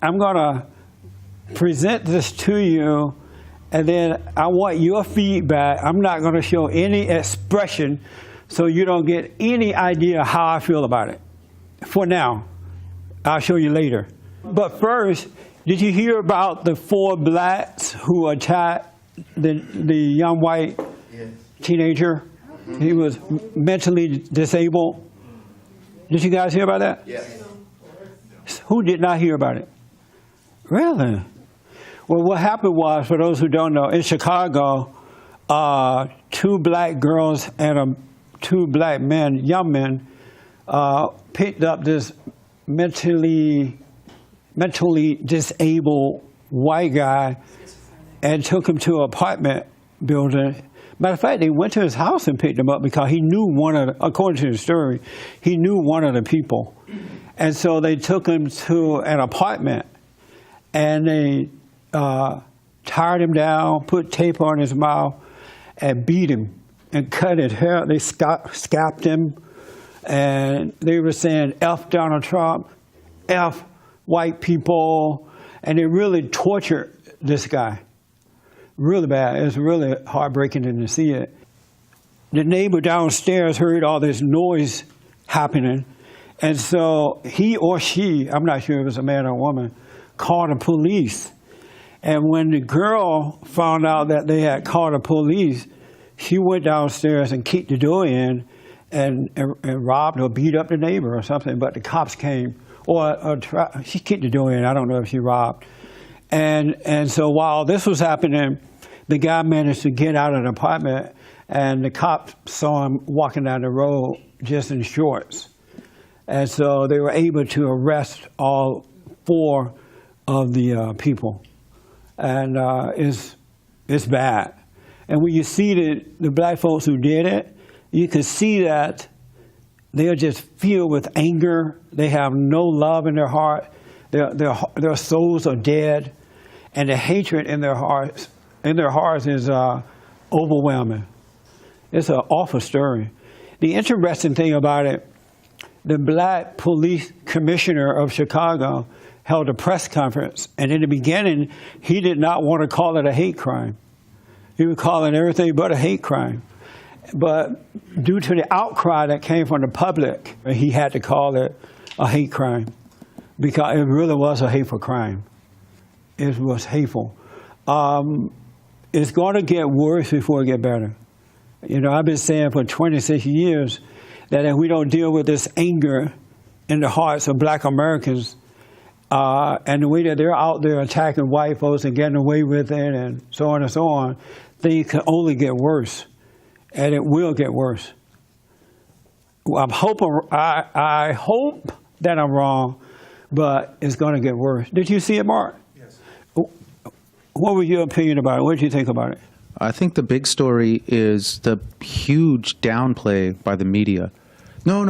I'm going to present this to you, and then I want your feedback. I'm not going to show any expression, so you don't get any idea how I feel about it. For now, I'll show you later. But first, did you hear about the 4 blacks who attacked the young white teenager? He was mentally disabled. Did you guys hear about that? Yes. Who did not hear about it? Really? Well, what happened was, for those who don't know, in Chicago, 2 black girls and 2 black men, young men, picked up this mentally disabled white guy and took him to an apartment building. Matter of fact, they went to his house and picked him up because he knew according to the story, he knew one of the people. And so they took him to an apartment, and they tied him down, put tape on his mouth, and beat him and cut his hair. They scalped him, and they were saying, F Donald Trump, F white people, and they really tortured this guy. Really bad. It was really heartbreaking to see it. The neighbor downstairs heard all this noise happening, and so he or she, I'm not sure if it was a man or a woman, called the police. And when the girl found out that they had called the police, she went downstairs and kicked the door in and robbed or beat up the neighbor or something. But the cops came, or she kicked the door in. I don't know if she robbed. And so while this was happening, the guy managed to get out of the apartment, and the cops saw him walking down the road just in shorts. And so they were able to arrest all 4 of the people. And it's bad. And when you see the black folks who did it, you can see that they're just filled with anger. They have no love in their heart. Their souls are dead. And the hatred in their hearts is overwhelming. It's an awful story. The interesting thing about it, the black police commissioner of Chicago held a press conference, and in the beginning, he did not want to call it a hate crime. He was calling everything but a hate crime. But due to the outcry that came from the public, he had to call it a hate crime because it really was a hateful crime. It was hateful. It's going to get worse before it gets better. You know, I've been saying for 26 years that if we don't deal with this anger in the hearts of black Americans, and the way that they're out there attacking white folks and getting away with it and so on, things can only get worse. And it will get worse. I hope that I'm wrong, but it's going to get worse. Did you see it, Mark? Yes. What was your opinion about it? What did you think about it? I think the big story is the huge downplay by the media. No.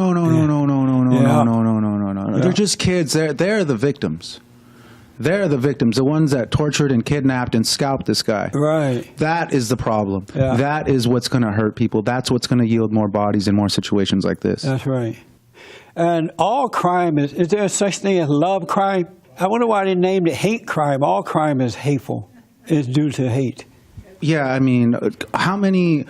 They're just kids. They're the victims. They're the victims, the ones that tortured and kidnapped and scalped this guy. Right. That is the problem. Yeah. That is what's going to hurt people. That's what's going to yield more bodies in more situations like this. That's right. And all crime is there such thing as love crime? I wonder why they named it hate crime. All crime is hateful. It's due to hate. Yeah, I mean, how many...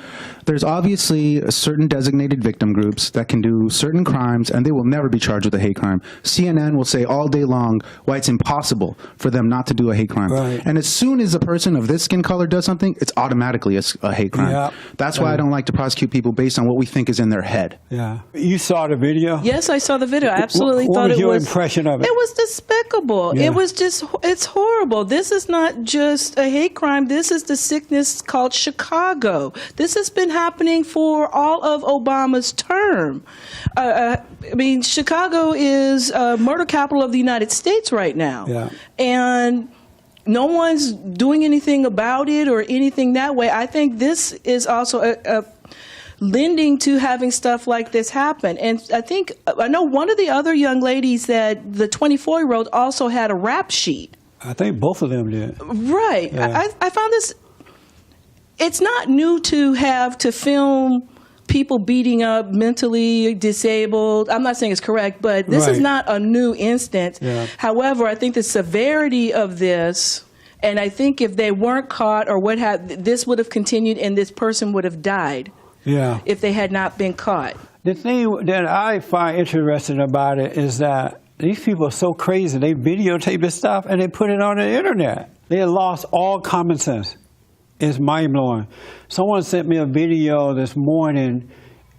There's obviously certain designated victim groups that can do certain crimes, and they will never be charged with a hate crime. CNN will say all day long why it's impossible for them not to do a hate crime. Right. And as soon as a person of this skin color does something, it's automatically a hate crime. Yeah. That's why I don't like to prosecute people based on what we think is in their head. Yeah. You saw the video? Yes, I saw the video. I absolutely what thought was it your was... impression of it? It was despicable. Yeah. It was just... It's horrible. This is not just a hate crime. This is the sickness called Chicago. This has been happening for all of Obama's term. I mean, Chicago is murder capital of the United States right now. Yeah. And no one's doing anything about it or anything that way. I think this is also lending to having stuff like this happen. And I know one of the other young ladies that the 24-year-old also had a rap sheet. I think both of them did. Right. Yeah. I found this... It's not new to have to film people beating up mentally disabled. I'm not saying it's correct, but this is Right. not a new instance. Yeah. However, I think the severity of this, and I think if they weren't caught or what have, this would have continued and this person would have died Yeah. if they had not been caught. The thing that I find interesting about it is that these people are so crazy. They videotape this stuff and they put it on the internet. They have lost all common sense. It's mind-blowing. Someone sent me a video this morning,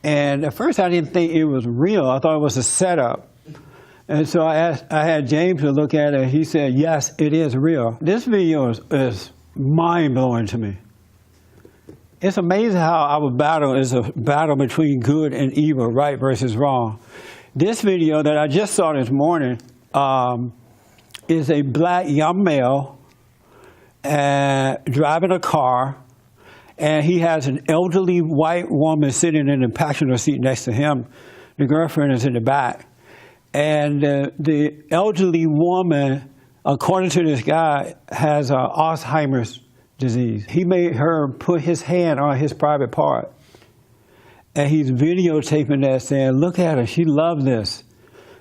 and at first I didn't think it was real. I thought it was a setup. And so I had James to look at it, and he said, yes, it is real. This video is mind-blowing to me. It's amazing how our battle is a battle between good and evil, right versus wrong. This video that I just saw this morning is a black young male driving a car, and he has an elderly white woman sitting in the passenger seat next to him. The girlfriend is in the back. And the elderly woman, according to this guy, has Alzheimer's disease. He made her put his hand on his private part. And he's videotaping that saying, look at her, she loved this.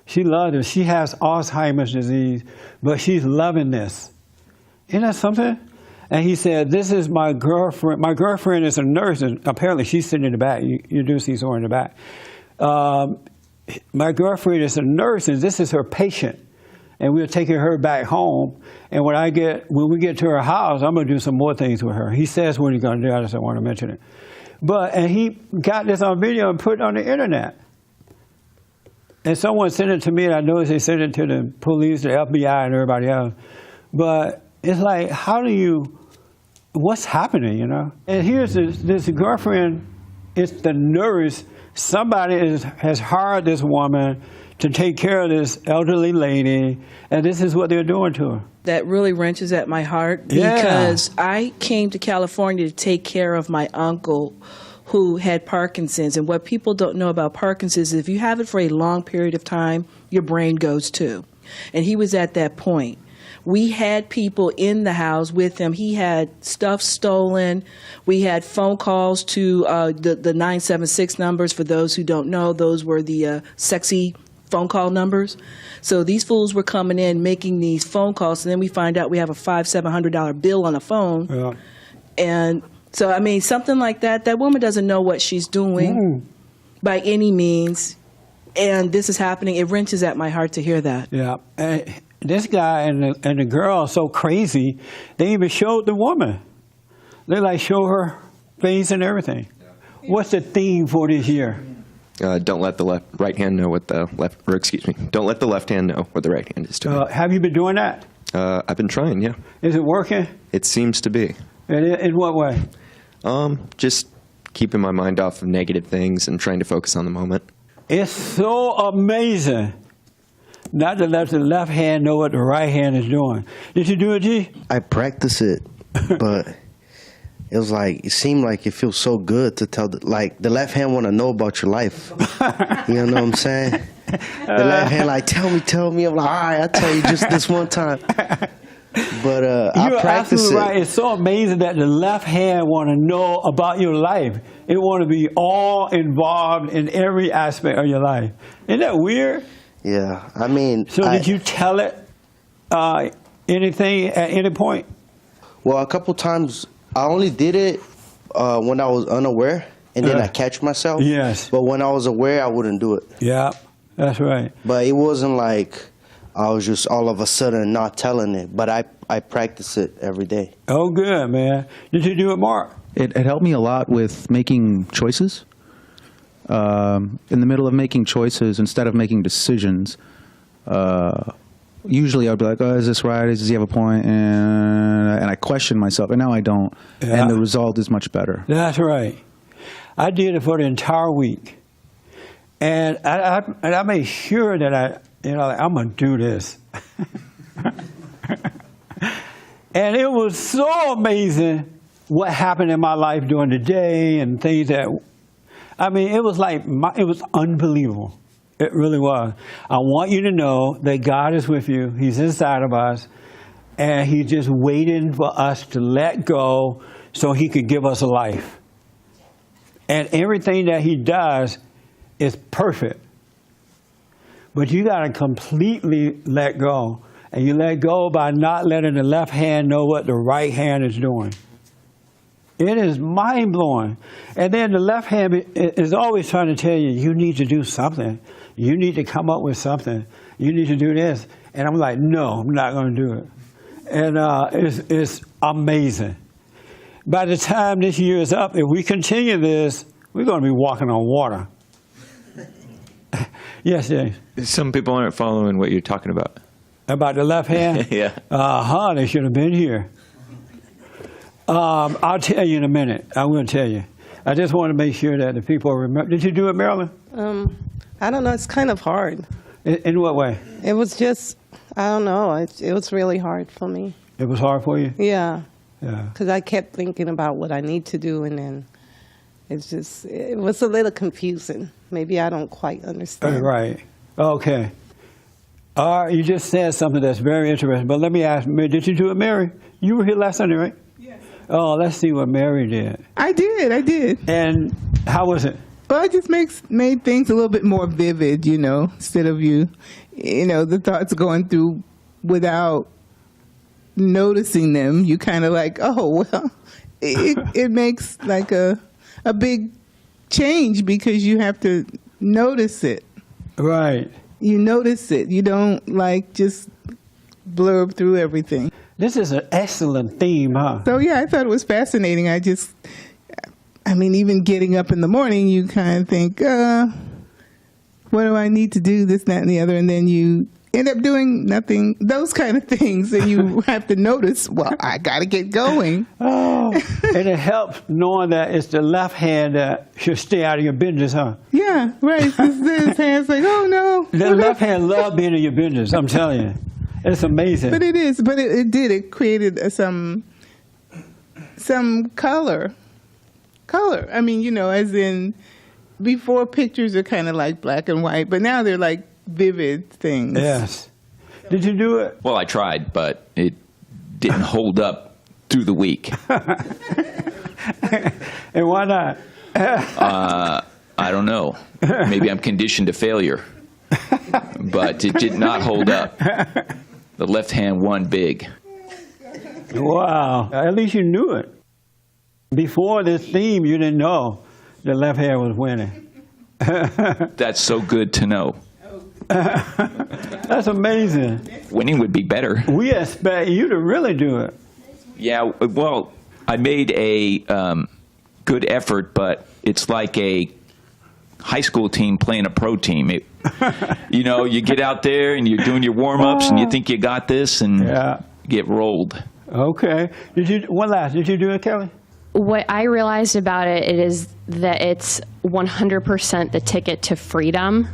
She loved it. She has Alzheimer's disease, but she's loving this. Isn't that something? And he said, this is my girlfriend. My girlfriend is a nurse, and apparently she's sitting in the back. You do see someone in the back. My girlfriend is a nurse, and this is her patient. And we're taking her back home. And when we get to her house, I'm going to do some more things with her. He says what he's going to do. I just don't want to mention it. And he got this on video and put it on the internet. And someone sent it to me, and I noticed they sent it to the police, the FBI, and everybody else. But it's like, what's happening, you know? And here's this girlfriend, it's the nurse. Somebody has hired this woman to take care of this elderly lady, and this is what they're doing to her. That really wrenches at my heart Yeah. because I came to California to take care of my uncle who had Parkinson's. And what people don't know about Parkinson's is if you have it for a long period of time, your brain goes too. And he was at that point. We had people in the house with him. He had stuff stolen. We had phone calls to the 976 numbers. For those who don't know, those were the sexy phone call numbers. So these fools were coming in, making these phone calls, and then we find out we have a $500-700 bill on the phone. Yeah. And so, I mean, something like that, that woman doesn't know what she's doing by any means. And this is happening. It wrenches at my heart to hear that. Yeah. And this guy and the girl are so crazy, they even showed the woman. They show her face and everything. Yeah. What's the theme for this year? Don't let the right hand know what the left, or excuse me, don't let the left hand know what the right hand is doing. Have you been doing that? I've been trying, yeah. Is it working? It seems to be. In what way? Just keeping my mind off of negative things and trying to focus on the moment. It's so amazing not to let the left hand know what the right hand is doing. Did you do it, G? I practice it, but it was it seemed like it feels so good to tell, the left hand want to know about your life. You know what I'm saying? The left hand tell me. I'm like, all right, I'll tell you just this one time. But I You're practice absolutely it. right. It's so amazing that the left hand want to know about your life. It want to be all involved in every aspect of your life. Isn't that weird? Yeah, I mean. So did you tell it anything at any point? Well, a couple times I only did it when I was unaware, and then I catch myself. Yes. But when I was aware, I wouldn't do it. Yeah, that's right. But it wasn't like I was just all of a sudden not telling it. But I practice it every day. Oh, good, man. Did you do it, Mark? It helped me a lot with making choices. In the middle of making choices, instead of making decisions, usually I'd be like, oh, is this right? Does he have a point? And I question myself, and now I don't. Yeah. And the result is much better. That's right. I did it for the entire week. And I made sure that I'm going to do this. And it was so amazing what happened in my life during the day and things that, it was it was unbelievable. It really was. I want you to know that God is with you. He's inside of us. And he's just waiting for us to let go so he could give us a life. And everything that he does is perfect. But you got to completely let go. And you let go by not letting the left hand know what the right hand is doing. It is mind-blowing. And then the left hand is always trying to tell you, you need to do something. You need to come up with something. You need to do this. And I'm like, no, I'm not going to do it. And it's amazing. By the time this year is up, if we continue this, we're going to be walking on water. Yes, James? Some people aren't following what you're talking about. About the left hand? Yeah. They should have been here. I'll tell you in a minute. I will tell you. I just want to make sure that the people remember. Did you do it, Marilyn? I don't know. It's kind of hard. In what way? It was just, I don't know. It was really hard for me. It was hard for you? Yeah. Yeah. Because I kept thinking about what I need to do, and then it was a little confusing. Maybe I don't quite understand. Right. Okay. You just said something that's very interesting, but let me ask, did you do it, Mary? You were here last Sunday, right? Yes. Oh, let's see what Mary did. I did. And how was it? Well, it just made things a little bit more vivid, instead of the thoughts going through without noticing them. You kind of like, oh, well, it makes like a big change because you have to notice it. Right. You notice it. You don't just blurb through everything. This is an excellent theme, huh? So, yeah, I thought it was fascinating. Even getting up in the morning, you kind of think, what do I need to do, this, that, and the other, and then you end up doing nothing, those kind of things, and you have to notice, well, I got to get going. Oh, and it helps knowing that it's the left hand that should stay out of your business, huh? Yeah, right. This hand's like, oh, no. The left hand love being in your business, I'm telling you. It's amazing. But it is. But it did. It created some color. As in before pictures are kind of like black and white, but now they're like vivid things. Yes. Did you do it? Well, I tried, but it didn't hold up through the week. And why not? I don't know. Maybe I'm conditioned to failure. But it did not hold up. The left hand won big. Wow. At least you knew it. Before this theme, you didn't know the left hand was winning. That's so good to know. That's amazing. Winning would be better. We expect you to really do it. Yeah, well, I made a good effort, but it's like a high school team playing a pro team. You get out there and you're doing your warm-ups and you think you got this and get rolled. Okay. Did you do it, Kelly? What I realized about it is that it's 100% the ticket to freedom,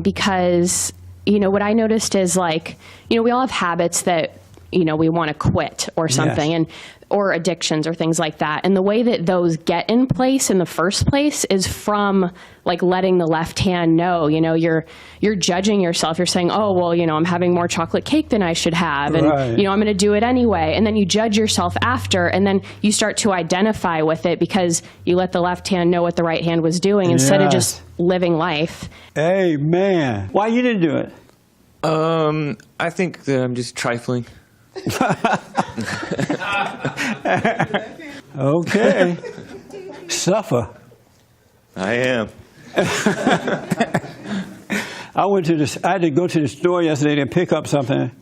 because, what I noticed is we all have habits that, we want to quit or something, Yes. or addictions or things like that. And the way that those get in place in the first place is from letting the left hand know, you're judging yourself. You're saying, oh, well, I'm having more chocolate cake than I should have. And, Right. I'm going to do it anyway. And then you judge yourself after, and then you start to identify with it because you let the left hand know what the right hand was doing instead of Yes. just living life. Amen. Why you didn't do it? I think that I'm just trifling. Okay. Suffer. I am. I had to go to the store yesterday to pick up something,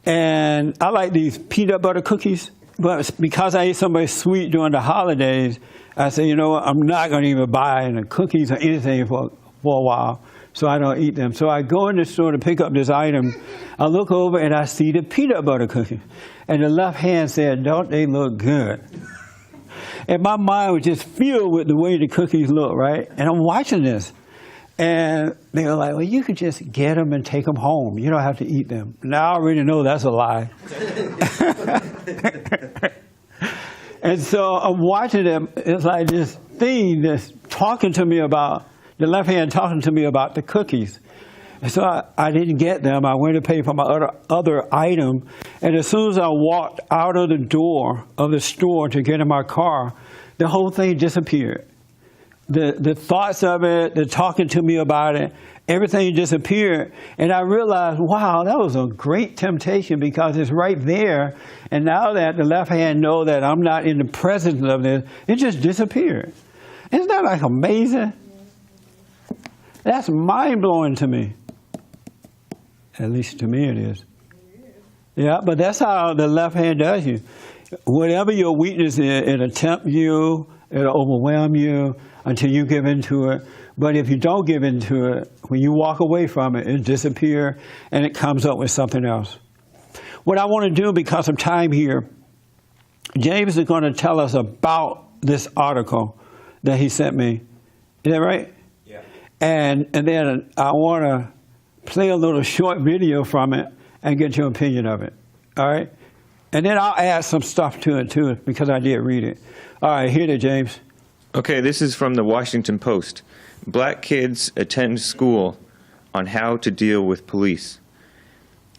and I like these peanut butter cookies, but because I ate something sweet during the holidays, I said, you know what, I'm not going to even buy any cookies or anything for a while, so I don't eat them. So I go in the store to pick up this item. I look over and I see the peanut butter cookies, and the left hand said, don't they look good? And my mind was just filled with the way the cookies look, right? And I'm watching this. And they were like, well, you could just get them and take them home. You don't have to eat them. Now I already know that's a lie. And so I'm watching them. It's like this thing that's talking to me about, the left hand talking to me about the cookies. And so I didn't get them. I went to pay for my other item. And as soon as I walked out of the door of the store to get in my car, the whole thing disappeared. the thoughts of it, the talking to me about it, everything disappeared. And I realized, wow, that was a great temptation because it's right there. And now that the left hand know that I'm not in the presence of this, it just disappeared. Isn't that like amazing? That's mind-blowing to me. At least to me it is. Yeah, but that's how the left hand does you. Whatever your weakness is, it'll tempt you, it'll overwhelm you until you give into it. But if you don't give into it, when you walk away from it, it disappears and it comes up with something else. What I want to do, because of time here, James is going to tell us about this article that he sent me. Is that right? Yeah. And then I want to play a little short video from it and get your opinion of it. All right? And then I'll add some stuff to it, too, because I did read it. All right, hit it, James. Okay, this is from the Washington Post. Black kids attend school on how to deal with police.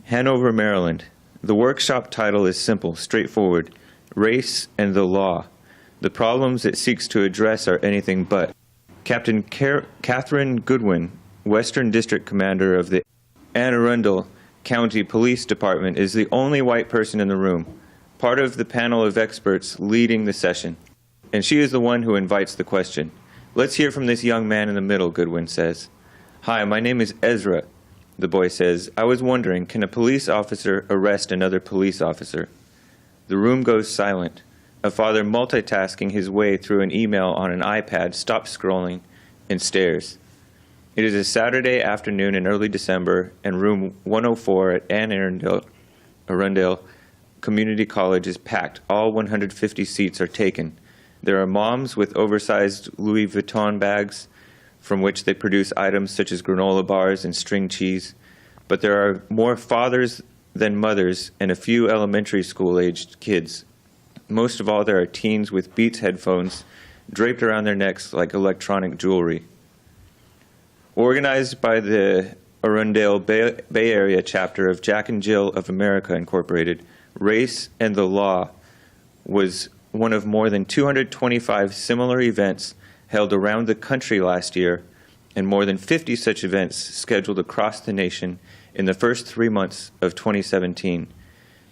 Hanover, Maryland. The workshop title is simple, straightforward. Race and the Law. The problems it seeks to address are anything but. Captain Catherine Goodwin, Western District Commander of the Anne Arundel County Police Department, is the only white person in the room, part of the panel of experts leading the session. And she is the one who invites the question. Let's hear from this young man in the middle, Goodwin says. Hi, my name is Ezra, the boy says. I was wondering, can a police officer arrest another police officer? The room goes silent. A father multitasking his way through an email on an iPad stops scrolling and stares. It is a Saturday afternoon in early December, and room 104 at Anne Arundel Community College is packed. All 150 seats are taken. There are moms with oversized Louis Vuitton bags from which they produce items such as granola bars and string cheese. But there are more fathers than mothers and a few elementary school-aged kids. Most of all, there are teens with Beats headphones draped around their necks like electronic jewelry. Organized by the Arundel Bay Area chapter of Jack and Jill of America Incorporated, Race and the Law was one of more than 225 similar events held around the country last year, and more than 50 such events scheduled across the nation in the first 3 months of 2017.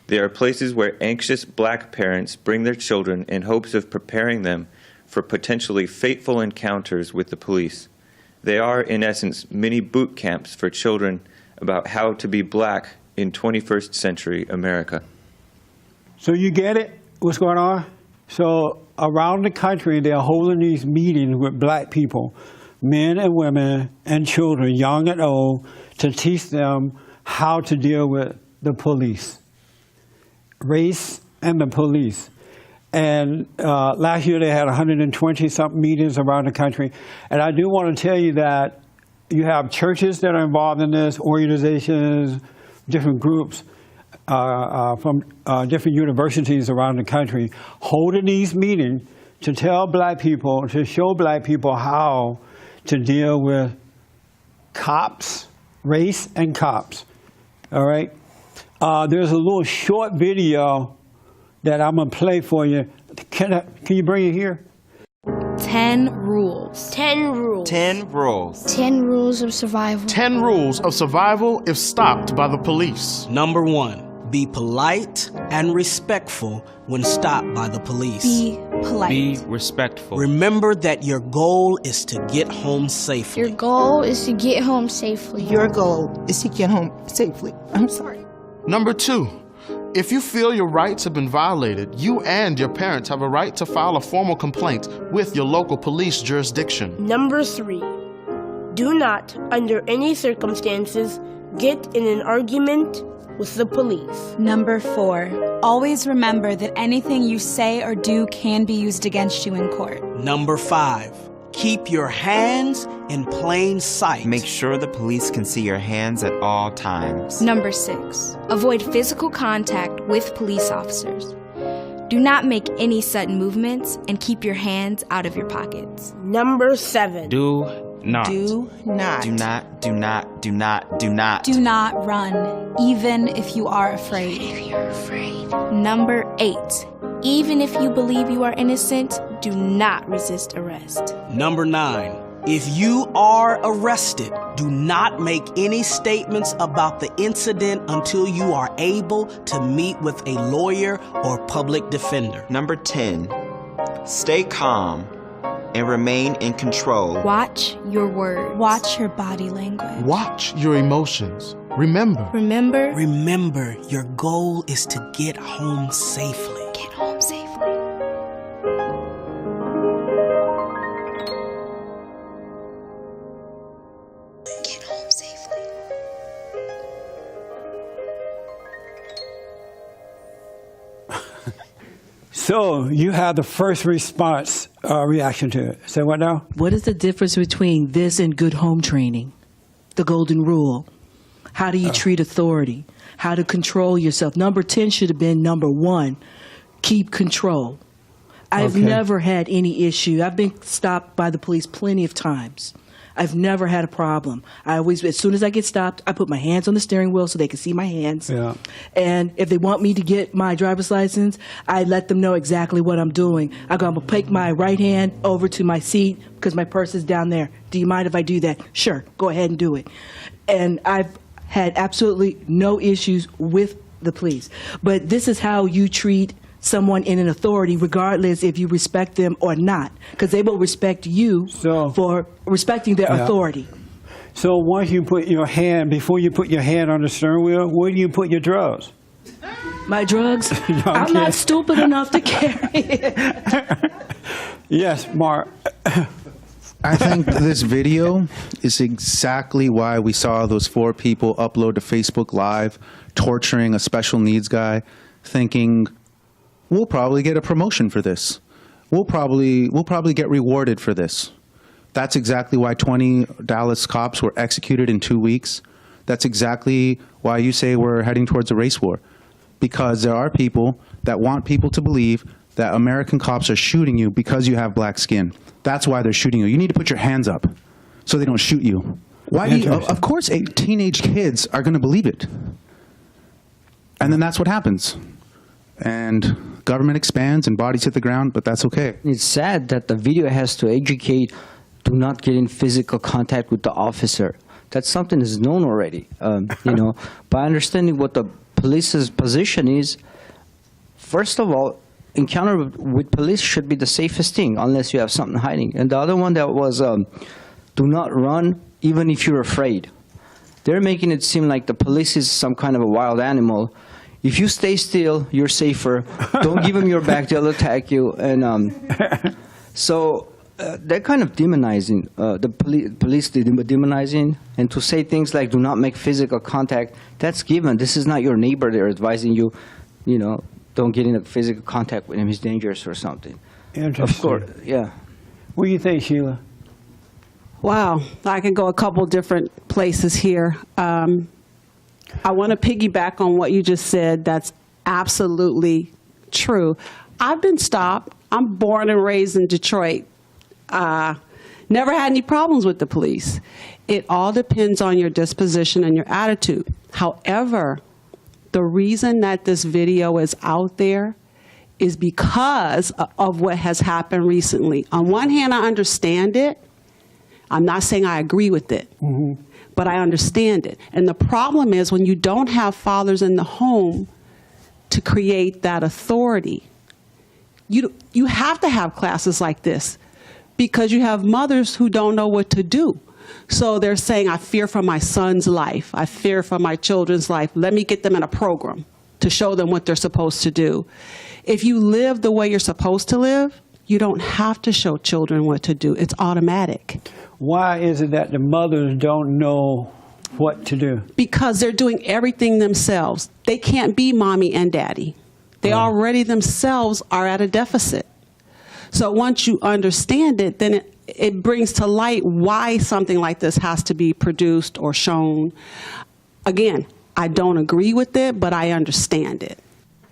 They are places where anxious black parents bring their children in hopes of preparing them for potentially fateful encounters with the police. They are, in essence, mini boot camps for children about how to be black in 21st century America. So you get it? What's going on? So around the country, they're holding these meetings with black people, men and women and children, young and old, to teach them how to deal with the police. Race and the police. And last year they had 120-something meetings around the country. And I do want to tell you that you have churches that are involved in this, organizations, different groups from different universities around the country holding these meetings to tell black people, to show black people how to deal with cops, race and cops. All right? There's a little short video that I'm going to play for you. Can you bring it here? 10 rules. 10 rules. 10 rules. 10 rules of survival. 10 rules of survival if stopped by the police. Number 1, be polite and respectful when stopped by the police. Be polite. Be respectful. Remember that your goal is to get home safely. Your goal is to get home safely. Your goal is to get home safely. I'm sorry. Number 2, if you feel your rights have been violated, you and your parents have a right to file a formal complaint with your local police jurisdiction. Number 3, do not, under any circumstances, get in an argument with the police. Number 4, always remember that anything you say or do can be used against you in court. Number 5, keep your hands in plain sight. Make sure the police can see your hands at all times. Number 6, avoid physical contact with police officers. Do not make any sudden movements and keep your hands out of your pockets. Number 7, Do not. Do not. Do not, do not, do not, do not. Do not run, even if you are afraid. If you're afraid. Number 8, Even if you believe you are innocent, do not resist arrest. Number 9, if you are arrested, do not make any statements about the incident until you are able to meet with a lawyer or public defender. Number 10, stay calm and remain in control. Watch your words. Watch your body language. Watch your emotions. Remember. Remember, your goal is to get home safely. Get home safely. Get home safely. So you have the first response reaction to it. Say what now? What is the difference between this and good home training? The golden rule. How do you treat authority? How to control yourself? Number 10 should have been number 1. Keep control. I've never had any issue. I've been stopped by the police plenty of times. I've never had a problem. I always, as soon as I get stopped, I put my hands on the steering wheel so they can see my hands. Yeah. And if they want me to get my driver's license, I let them know exactly what I'm doing. I'm going to take my right hand over to my seat because my purse is down there. Do you mind if I do that? Sure, go ahead and do it. And I've had absolutely no issues with the police. But this is how you treat someone in an authority, regardless if you respect them or not, because they will respect you for respecting their authority. So once you put your hand, before you put your hand on the steering wheel, where do you put your drugs? My drugs? No, I'm not stupid enough to carry it. Yes, Mark. I think this video is exactly why we saw those 4 people upload to Facebook Live, torturing a special needs guy, thinking, we'll probably get a promotion for this. We'll probably get rewarded for this. That's exactly why 20 Dallas cops were executed in 2 weeks. That's exactly why you say we're heading towards a race war. Because there are people that want people to believe that American cops are shooting you because you have black skin. That's why they're shooting you. You need to put your hands up so they don't shoot you. Why do you, of course, teenage kids are going to believe it. And then that's what happens. And government expands and bodies hit the ground, but that's okay. It's sad that the video has to educate, do not get in physical contact with the officer. That's something that's known already. By understanding what the police's position is, first of all, encounter with police should be the safest thing, unless you have something hiding. And the other one that was, do not run, even if you're afraid. They're making it seem like the police is some kind of a wild animal. If you stay still, you're safer. Don't give them your back; they'll attack you. And they're kind of demonizing the police, demonizing, and to say things like "do not make physical contact." That's given. This is not your neighbor. They're advising you, don't get in physical contact with him. He's dangerous or something. Interesting. Of course, yeah. What do you think, Sheila? Wow, I could go a couple different places here. I want to piggyback on what you just said. That's absolutely true. I've been stopped. I'm born and raised in Detroit. Never had any problems with the police. It all depends on your disposition and your attitude. However, the reason that this video is out there is because of what has happened recently. On one hand, I understand it. I'm not saying I agree with it. Mm-hmm. But I understand it. And the problem is when you don't have fathers in the home to create that authority, you have to have classes like this because you have mothers who don't know what to do. So they're saying, I fear for my son's life. I fear for my children's life. Let me get them in a program to show them what they're supposed to do. If you live the way you're supposed to live, you don't have to show children what to do. It's automatic. Why is it that the mothers don't know what to do? Because they're doing everything themselves. They can't be mommy and daddy. They already themselves are at a deficit. So once you understand it, then it brings to light why something like this has to be produced or shown. Again, I don't agree with it, but I understand it.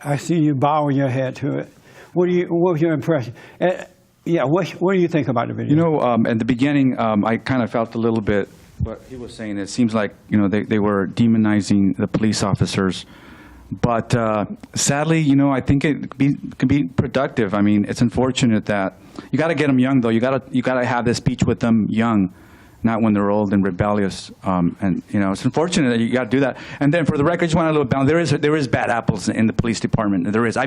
I see you bowing your head to it. What was your impression? What do you think about the video? At the beginning, I kind of felt a little bit what he was saying. It seems like, they were demonizing the police officers. But sadly, you know, I think it can be productive. I mean, it's unfortunate that you got to get them young, though. You got to have this speech with them young, not when they're old and rebellious. And you know, it's unfortunate that you got to do that. And then, for the record, I just want to little bound. There is bad apples in the police department. There is. I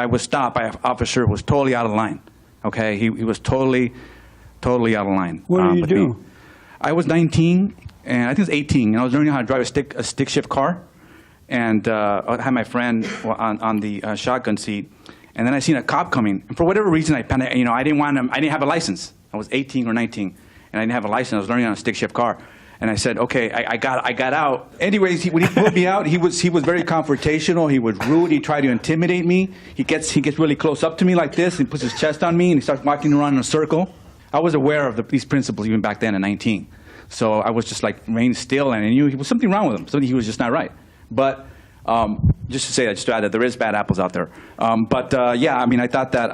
was stopped by an officer who was totally out of line. Okay, he was totally out of line. What did you do? I was 19, and I think it was 18, and I was learning how to drive a stick shift car. And I had my friend on the shotgun seat, and then I seen a cop coming. And for whatever reason, I didn't have a license. I was 18 or 19, and I didn't have a license. I was learning on a stick shift car, and I said, "Okay, I got out." Anyways, when he pulled me out, he was very confrontational. He was rude. He tried to intimidate me. He gets really close up to me like this, and he puts his chest on me, and he starts walking around in a circle. I was aware of these principles even back then at 19, so I was just like remain still, and I knew there was something wrong with him. He was just not right. But just to say that, just to add that there is bad apples out there. Yeah, I mean, I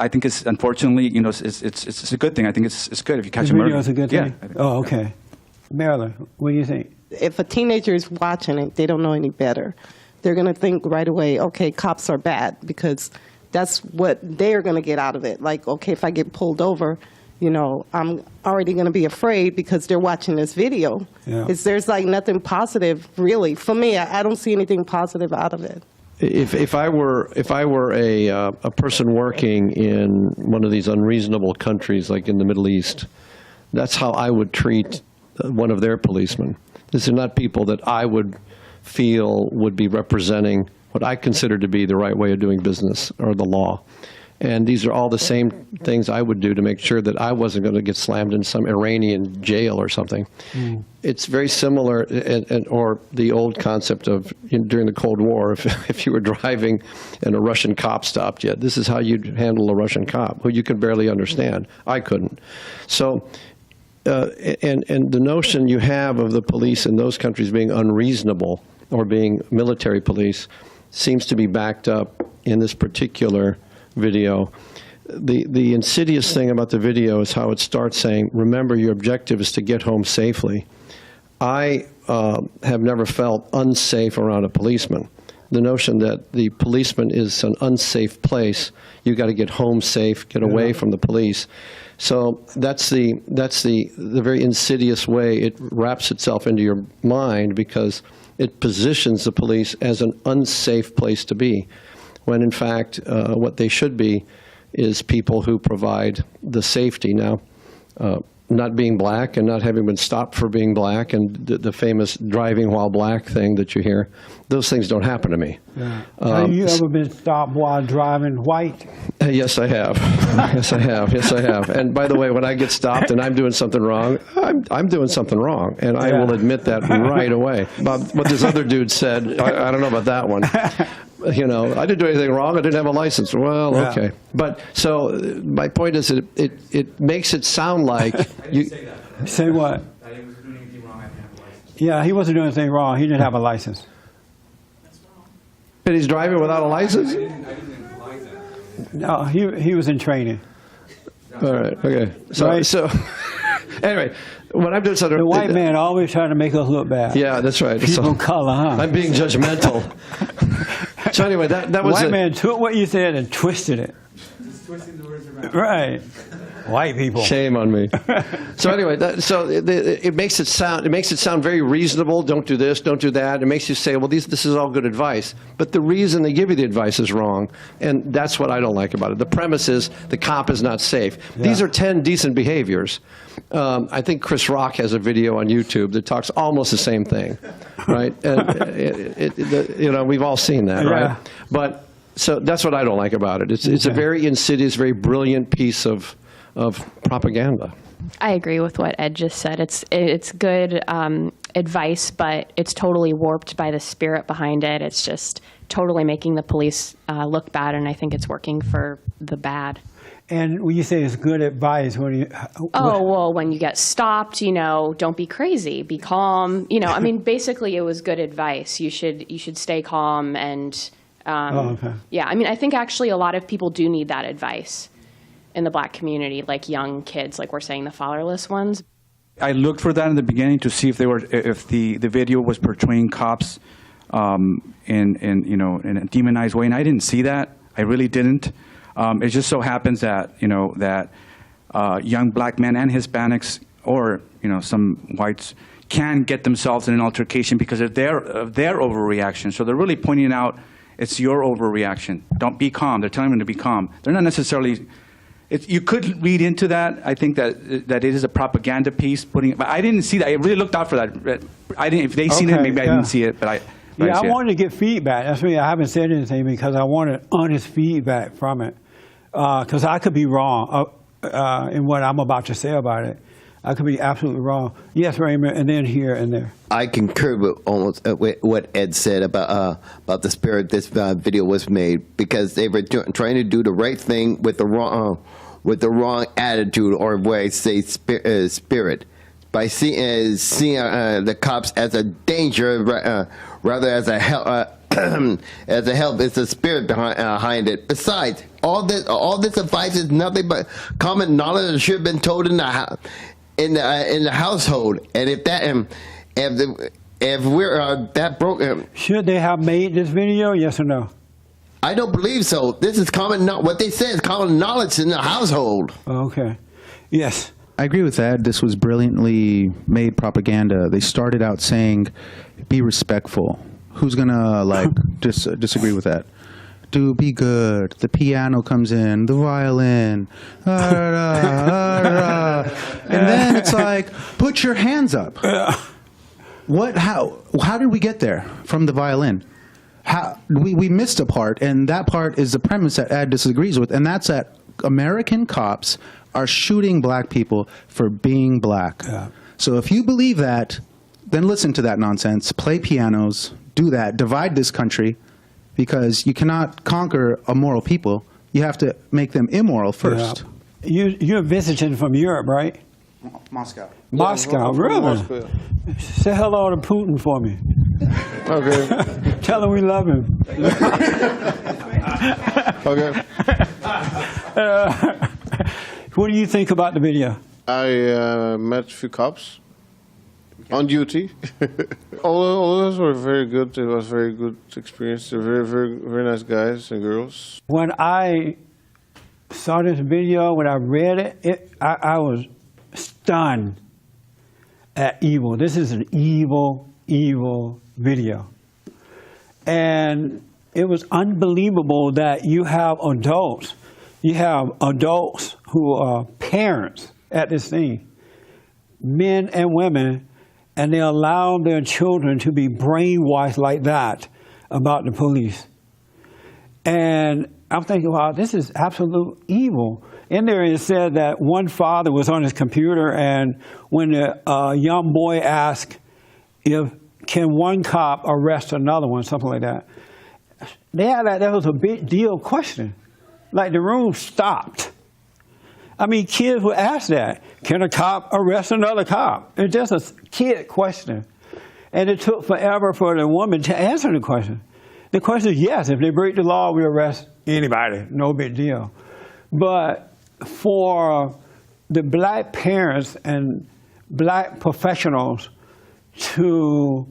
think it's unfortunately, you know, it's a good thing. I think it's good if you catch a murderer. It's a good thing? Yeah. Oh, okay. Marilyn, what do you think? If a teenager is watching it, they don't know any better. They're going to think right away, okay, cops are bad, because that's what they're going to get out of it. Like, okay, if I get pulled over, you know, I'm already going to be afraid because they're watching this video. Yeah. There's like nothing positive, really. For me, I don't see anything positive out of it. If I were a person working in one of these unreasonable countries like in the Middle East, that's how I would treat one of their policemen. These are not people that I would feel would be representing what I consider to be the right way of doing business or the law. And these are all the same things I would do to make sure that I wasn't going to get slammed in some Iranian jail or something. Mm. It's very similar, or the old concept of during the Cold War, if you were driving and a Russian cop stopped you, this is how you'd handle a Russian cop, who you could barely understand. I couldn't. So, and the notion you have of the police in those countries being unreasonable or being military police seems to be backed up in this particular video. The insidious thing about the video is how it starts saying, remember, your objective is to get home safely. I have never felt unsafe around a policeman. The notion that the policeman is an unsafe place, you got to get home safe, get away from the police. So that's the very insidious way it wraps itself into your mind, because it positions the police as an unsafe place to be, when in fact what they should be is people who provide the safety. Now, not being black and not having been stopped for being black, and the famous driving while black thing that you hear, those things don't happen to me. Yeah. Have you ever been stopped while driving white? Yes, I have. Yes, I have. Yes, I have. And by the way, when I get stopped and I'm doing something wrong, I'm doing something wrong, and I will admit that right away. But what this other dude said, I don't know about that one. You know, I didn't do anything wrong. I didn't have a license. Well, okay. But so my point is that it makes it sound like you say that. Say what? That he was doing anything wrong. I didn't have a license. Yeah, he wasn't doing anything wrong. He didn't have a license. And he's driving without a license? I didn't imply that. No, he was in training. All right. Okay. So anyway, when I'm doing something, the white man always trying to make us look bad. Yeah, that's right. People of color, huh? I'm being judgmental. So anyway, that was white man took what you said and twisted it. Just twisting the words around. Right. White people. Shame on me. So anyway, it makes it sound very reasonable. Don't do this, don't do that. It makes you say, well, this is all good advice. But the reason they give you the advice is wrong, and that's what I don't like about it. The premise is the cop is not safe. Yeah. These are 10 decent behaviors. I think Chris Rock has a video on YouTube that talks almost the same thing, right? And you know, we've all seen that, right? But so that's what I don't like about it. It's a very insidious, very brilliant piece of propaganda. I agree with what Ed just said. It's good advice, but it's totally warped by the spirit behind it. It's just totally making the police look bad, and I think it's working for the bad. And when you say it's good advice, when you get stopped, you know, don't be crazy, be calm. You know, I mean, basically, it was good advice. You should stay calm and. Yeah, I mean, I think actually a lot of people do need that advice in the black community, like young kids, like we're saying, the fatherless ones. I looked for that in the beginning to see if the video was portraying cops in a demonized way, and I didn't see that. I really didn't. It just so happens that that young black men and Hispanics, or some whites, can get themselves in an altercation because of their overreaction. So they're really pointing out it's your overreaction. Don't be calm. They're telling them to be calm. They're not necessarily. You could read into that. I think that it is a propaganda piece. But I didn't see that. I really looked out for that. I didn't. If they seen it, maybe I didn't see it. But I. Yeah, I wanted to get feedback. That's why I haven't said anything, because I wanted honest feedback from it. Because I could be wrong in what I'm about to say about it. I could be absolutely wrong. Yes, Raymond, and then here and there. I concur with almost with what Ed said about the spirit this video was made, because they were trying to do the right thing with the wrong attitude, or where I say spirit, by seeing the cops as a danger rather as a help. As a help, it's the spirit behind it. Besides, all this advice is nothing but common knowledge that should have been told in the household. And if we're that broken, should they have made this video? Yes or no? I don't believe so. This is common. What they say is common knowledge in the household. Okay. Yes. I agree with that. This was brilliantly made propaganda. They started out saying, "Be respectful." Who's gonna disagree with that? Do be good. The piano comes in, the violin, and then it's like, put your hands up. What? How did we get there from the violin? We missed a part, and that part is the premise that Ed disagrees with, and that's that American cops are shooting black people for being black. Yeah. So if you believe that, then listen to that nonsense. Play pianos. Do that. Divide this country, because you cannot conquer a moral people. You have to make them immoral first. Yeah. You're visiting from Europe, right? Moscow. Moscow, really? Moscow. Say hello to Putin for me. Okay. Tell him we love him. Okay. What do you think about the video? I met a few cops on duty. all of us were very good. It was a very good experience. They're very, very, very nice guys and girls. When I saw this video, when I read it, I was stunned at evil. This is an evil, evil video. And it was unbelievable that you have adults who are parents at this thing, men and women, and they allow their children to be brainwashed like that about the police. And I'm thinking, wow, this is absolute evil. In there it said that one father was on his computer, and when a young boy asked can one cop arrest another one, something like that, that was a big deal question. Like the room stopped. I mean, kids would ask that. Can a cop arrest another cop? It's just a kid question. And it took forever for the woman to answer the question. The question is, yes, if they break the law, we arrest anybody. No big deal. But for the black parents and black professionals to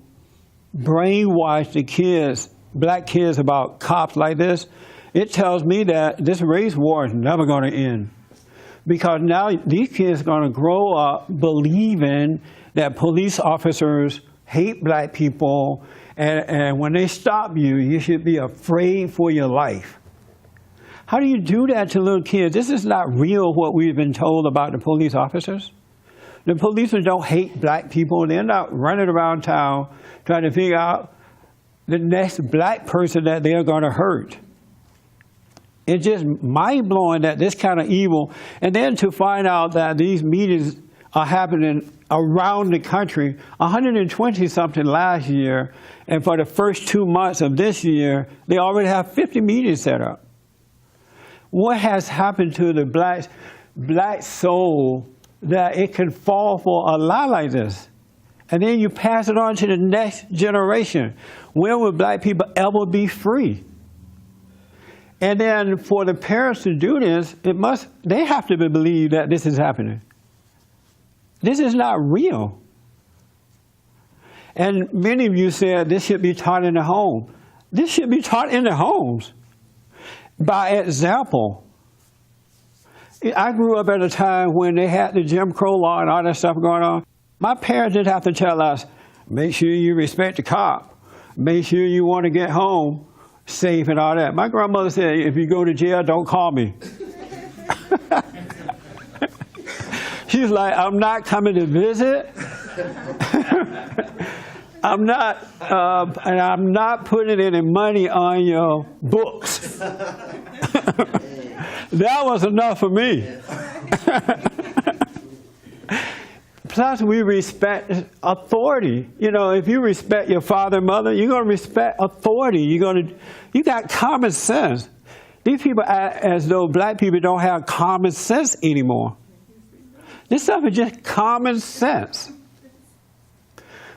brainwash the kids, black kids, about cops like this, it tells me that this race war is never going to end. Because now these kids are going to grow up believing that police officers hate black people, and when they stop you, you should be afraid for your life. How do you do that to little kids? This is not real, what we've been told about the police officers. The policemen don't hate black people. They're not running around town trying to figure out the next black person that they're going to hurt. It's just mind-blowing that this kind of evil, and then to find out that these meetings are happening around the country, 120-something last year, and for the first 2 months of this year, they already have 50 meetings set up. What has happened to the black soul that it can fall for a lie like this? And then you pass it on to the next generation. When will black people ever be free? And then for the parents to do this, they have to believe that this is happening. This is not real. And many of you said this should be taught in the home. This should be taught in the homes by example. I grew up at a time when they had the Jim Crow law and all that stuff going on. My parents didn't have to tell us, make sure you respect the cop. Make sure you want to get home safe and all that. My grandmother said, if you go to jail, don't call me. She's like, I'm not coming to visit. I'm not, and I'm not putting any money on your books. That was enough for me. Plus, we respect authority. You know, if you respect your father and mother, you're going to respect authority. You got common sense. These people act as though black people don't have common sense anymore. This stuff is just common sense.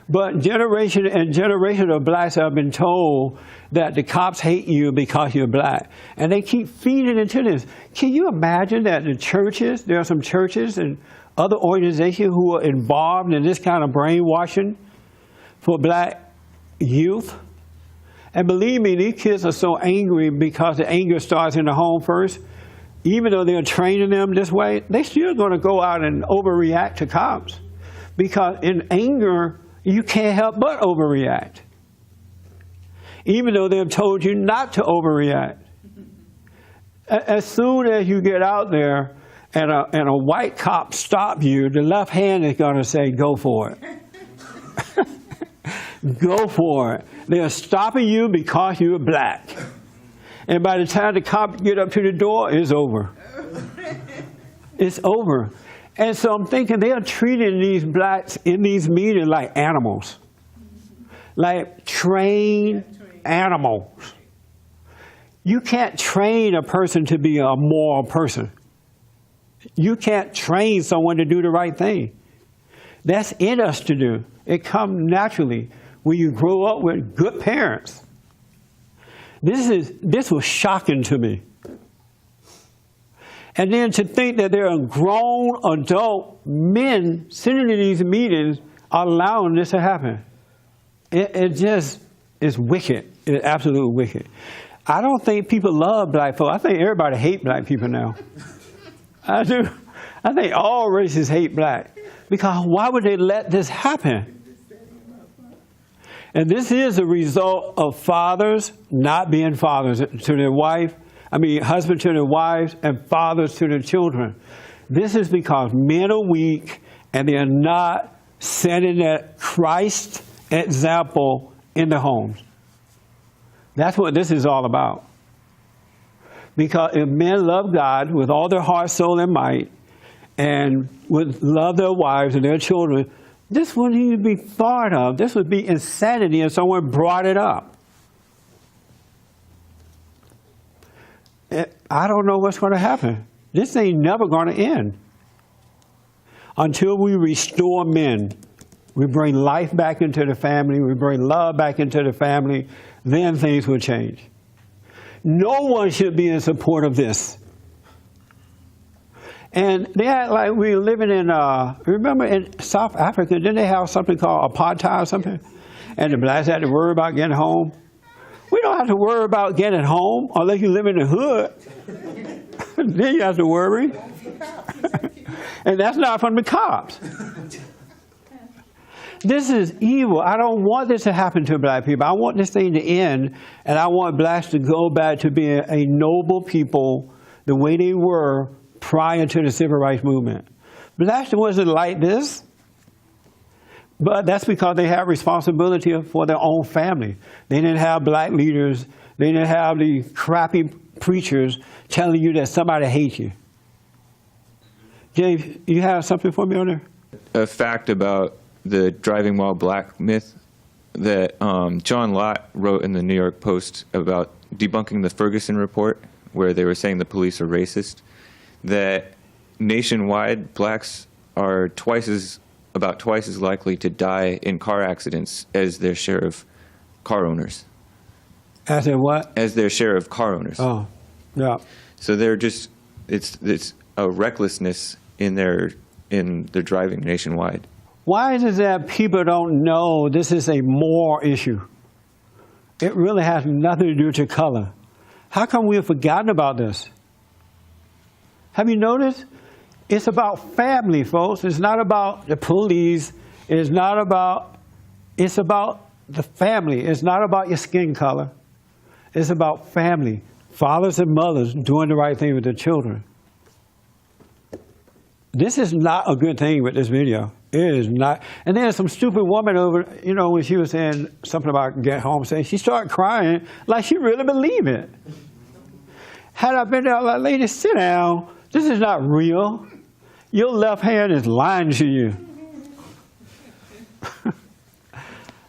But generation and generation of blacks have been told that the cops hate you because you're black. And they keep feeding into this. Can you imagine that the churches, there are some churches and other organizations who are involved in this kind of brainwashing for black youth? And believe me, these kids are so angry because the anger starts in the home first. Even though they're training them this way, they're still going to go out and overreact to cops. Because in anger, you can't help but overreact. Even though they've told you not to overreact. As soon as you get out there and a white cop stops you, the left hand is going to say, go for it. Go for it. They're stopping you because you're black. And by the time the cop get up to the door, it's over. It's over. And so I'm thinking they are treating these blacks in these meetings like animals. Like trained animals. You can't train a person to be a moral person. You can't train someone to do the right thing. That's in us to do. It comes naturally when you grow up with good parents. This was shocking to me. And then to think that there are grown adult men sitting in these meetings allowing this to happen. It just is wicked. It's absolutely wicked. I don't think people love black folk. I think everybody hates black people now. I do. I think all races hate black. Because why would they let this happen? And this is a result of fathers not being fathers to their wife. I mean, husbands to their wives and fathers to their children. This is because men are weak and they are not setting that Christ example in the homes. That's what this is all about. Because if men love God with all their heart, soul, and might, and would love their wives and their children, this wouldn't even be thought of. This would be insanity if someone brought it up. I don't know what's going to happen. This ain't never going to end. Until we restore men, we bring life back into the family, we bring love back into the family, then things will change. No one should be in support of this. And they act like we were living in, remember in South Africa, didn't they have something called apartheid or something? And the blacks had to worry about getting home. We don't have to worry about getting home unless you live in the hood. Then you have to worry. And that's not from the cops. This is evil. I don't want this to happen to black people. I want this thing to end, and I want blacks to go back to being a noble people the way they were prior to the civil rights movement. Blacks wasn't like this, but that's because they have responsibility for their own family. They didn't have black leaders. They didn't have the crappy preachers telling you that somebody hates you. James, you have something for me on there? A fact about the driving while black myth that John Lott wrote in the New York Post about debunking the Ferguson report, where they were saying the police are racist, that nationwide blacks are about twice as likely to die in car accidents as their share of car owners. As in what? As their share of car owners. Oh, yeah. So they're just, it's a recklessness in their driving nationwide. Why is it that people don't know this is a moral issue? It really has nothing to do with your color. How come we have forgotten about this? Have you noticed? It's about family, folks. It's not about the police. It's about the family. It's not about your skin color. It's about family. Fathers and mothers doing the right thing with their children. This is not a good thing with this video. It is not. And there's some stupid woman over, when she was saying something about get home safe, she started crying like she really believed it. Had I been there, like, lady, sit down. This is not real. Your left hand is lying to you.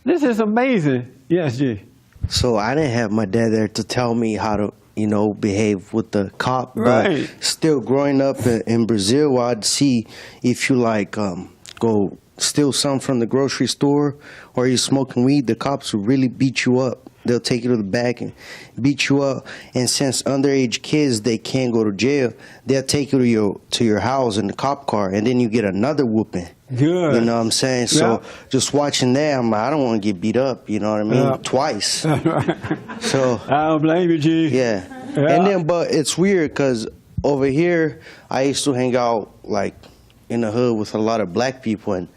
This is amazing. Yes, G. So I didn't have my dad there to tell me how to, behave with the cop. Right. But still, growing up in Brazil, I'd see if you go steal something from the grocery store or you're smoking weed, the cops will really beat you up. They'll take you to the back and beat you up. And since underage kids, they can't go to jail, they'll take you to your house in the cop car, and then you get another whooping. Good. You know what I'm saying? So Yeah. just watching that, I'm like, I don't want to get beat up. You know what I mean? Yeah. Twice. So I don't blame you, G. Yeah. Yeah. And then, but it's weird because over here, I used to hang out in the hood with a lot of black people, and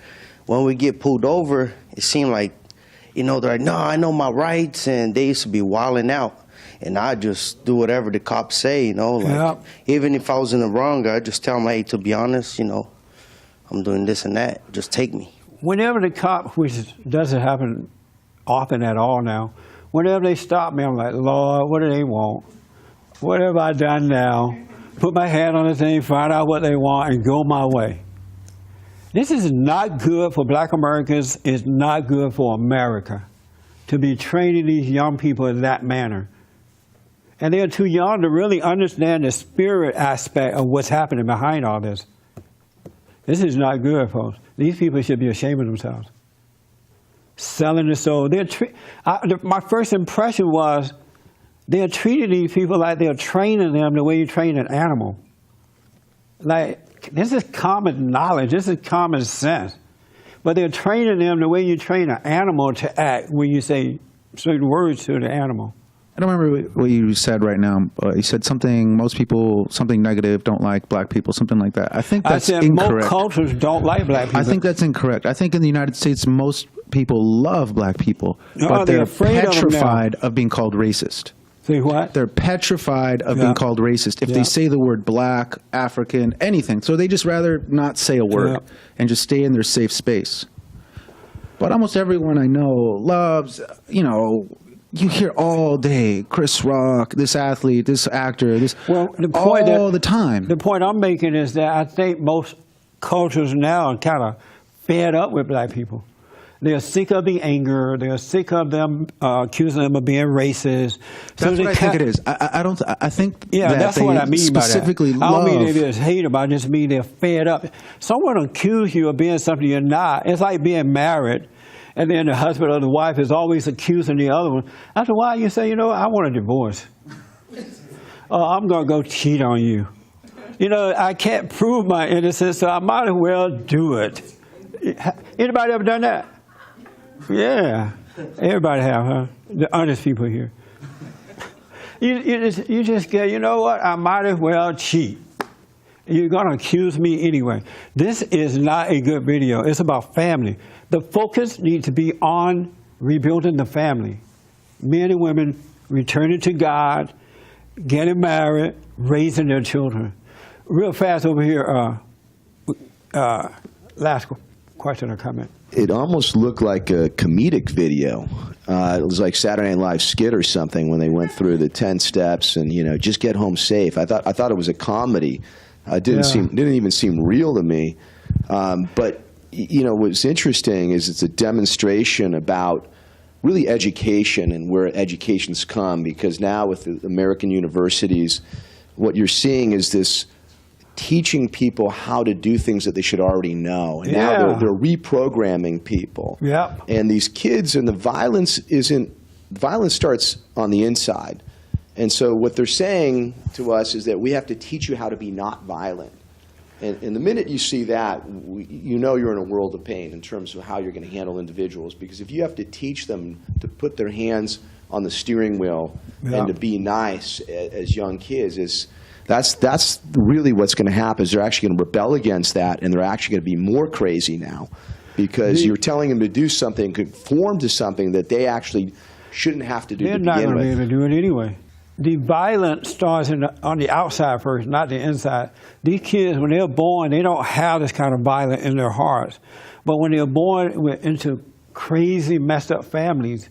when we get pulled over, it seemed like, they're like, no, I know my rights, and they used to be wilding out, and I just do whatever the cops say, Yeah. Even if I was in the wrong, I just tell them, hey, to be honest, I'm doing this and that, just take me. Whenever the cop, which doesn't happen often at all now, whenever they stop me, I'm like, Lord, what do they want? What have I done now? Put my hand on the thing, find out what they want, and go my way. This is not good for black Americans. It's not good for America to be training these young people in that manner. And they're too young to really understand the spirit aspect of what's happening behind all this. This is not good, folks. These people should be ashamed of themselves. Selling the soul. My first impression was they're treating these people like they're training them the way you train an animal. This is common knowledge. This is common sense. But they're training them the way you train an animal to act when you say certain words to the animal. I don't remember what you said right now. You said something negative, don't like black people, something like that. I think that's incorrect. Most cultures don't like black people. I think that's incorrect. I think in the United States, most people love black people, but they're they're afraid petrified of being called racist. Say what? They're petrified of being called racist if they say the word black, African, anything. So they just rather not say a word and just stay in their safe space. But almost everyone I know loves, you hear all day, Chris Rock, this athlete, this actor, this all the time. The point I'm making is that I think most cultures now are kind of fed up with black people. They're sick of the anger. They're sick of them accusing them of being racist. That's what I think it is. I think that that's they what I mean by that. specifically I don't mean love. they just hate them. I just mean they're fed up. Someone accuse you of being something you're not. It's like being married, and then the husband or the wife is always accusing the other one. After a while, you say, I want a divorce. I'm going to go cheat on you. I can't prove my innocence, so I might as well do it. Anybody ever done that? Yeah, everybody have, huh? The honest people here. You just get, what? I might as well cheat. You're going to accuse me anyway. This is not a good video. It's about family. The focus needs to be on rebuilding the family. Men and women returning to God, getting married, raising their children. Real fast over here, last question or comment. It almost looked like a comedic video. It was like Saturday Night Live skit or something when they went through the 10 steps and just get home safe. I thought it was a comedy. It didn't even seem real to me. But what's interesting is it's a demonstration about really education and where education's come, because now with the American universities, what you're seeing is this teaching people how to do things that they should already know. And now they're reprogramming people. Yeah. And these kids, and the violence starts on the inside. And so what they're saying to us is that we have to teach you how to be not violent. And the minute you see that, you know you're in a world of pain in terms of how you're going to handle individuals. Because if you have to teach them to put their hands on the steering wheel and to be nice as young kids, that's really what's going to happen. Is they're actually going to rebel against that, and they're actually going to be more crazy now because you're telling them to do something, conform to something that they actually shouldn't have to do to begin with. They're not going to be able to do it anyway. The violence starts on the outside first, not the inside. These kids, when they're born, they don't have this kind of violence in their hearts. But when they're born into crazy, messed up families,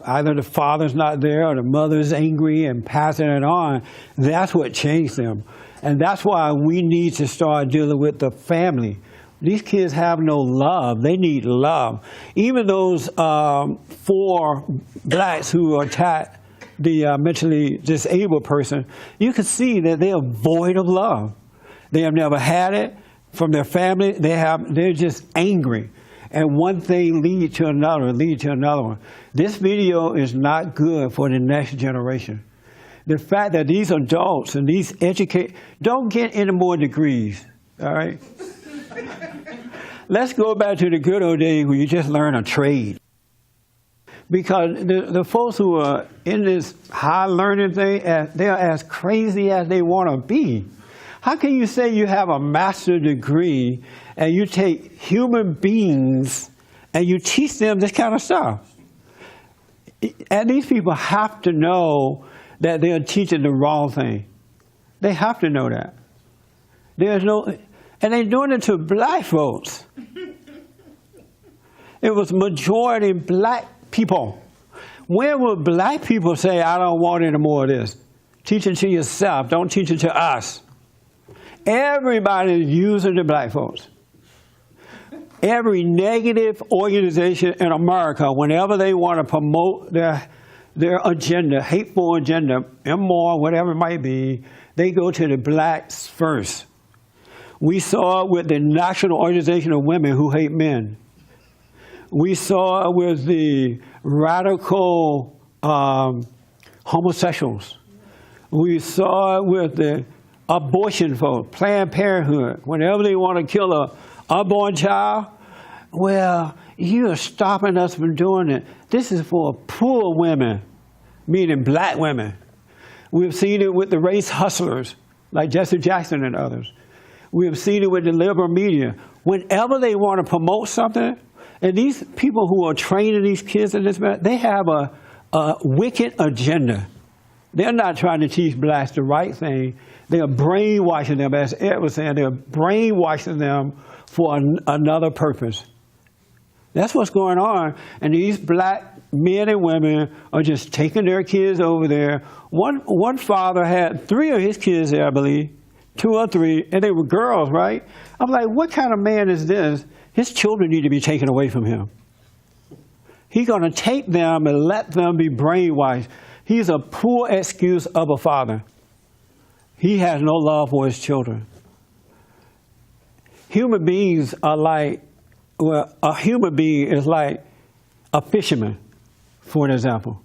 either the father's not there or the mother's angry and passing it on, that's what changed them. And that's why we need to start dealing with the family. These kids have no love. They need love. Even those 4 blacks who attacked the mentally disabled person, you can see that they are void of love. They have never had it from their family. They're just angry. And one thing leads to another, one. This video is not good for the next generation. The fact that these adults and these don't get any more degrees, all right? Let's go back to the good old days where you just learn a trade. Because the folks who are in this high learning thing, they're as crazy as they want to be. How can you say you have a master's degree and you take human beings and you teach them this kind of stuff? And these people have to know that they're teaching the wrong thing. They have to know that. And they're doing it to black folks. It was majority black people. When will black people say, I don't want any more of this? Teach it to yourself. Don't teach it to us. Everybody is using the black folks. Every negative organization in America, whenever they want to promote their agenda, hateful agenda, immoral, whatever it might be, they go to the blacks first. We saw it with the National Organization of Women Who Hate Men. We saw it with the radical homosexuals. We saw it with the abortion folks, Planned Parenthood. Whenever they want to kill an unborn child, well, you are stopping us from doing it. This is for poor women, meaning black women. We've seen it with the race hustlers, like Jesse Jackson and others. We have seen it with the liberal media. Whenever they want to promote something, and these people who are training these kids in this, they have a wicked agenda. They're not trying to teach blacks the right thing. They are brainwashing them, as Ed was saying, they're brainwashing them for another purpose. That's what's going on. And these black men and women are just taking their kids over there. One father had 3 of his kids there, I believe, 2 or 3, and they were girls, right? I'm like, what kind of man is this? His children need to be taken away from him. He's going to take them and let them be brainwashed. He's a poor excuse of a father. He has no love for his children. Human beings are like, well, a human being is like a fisherman, for an example.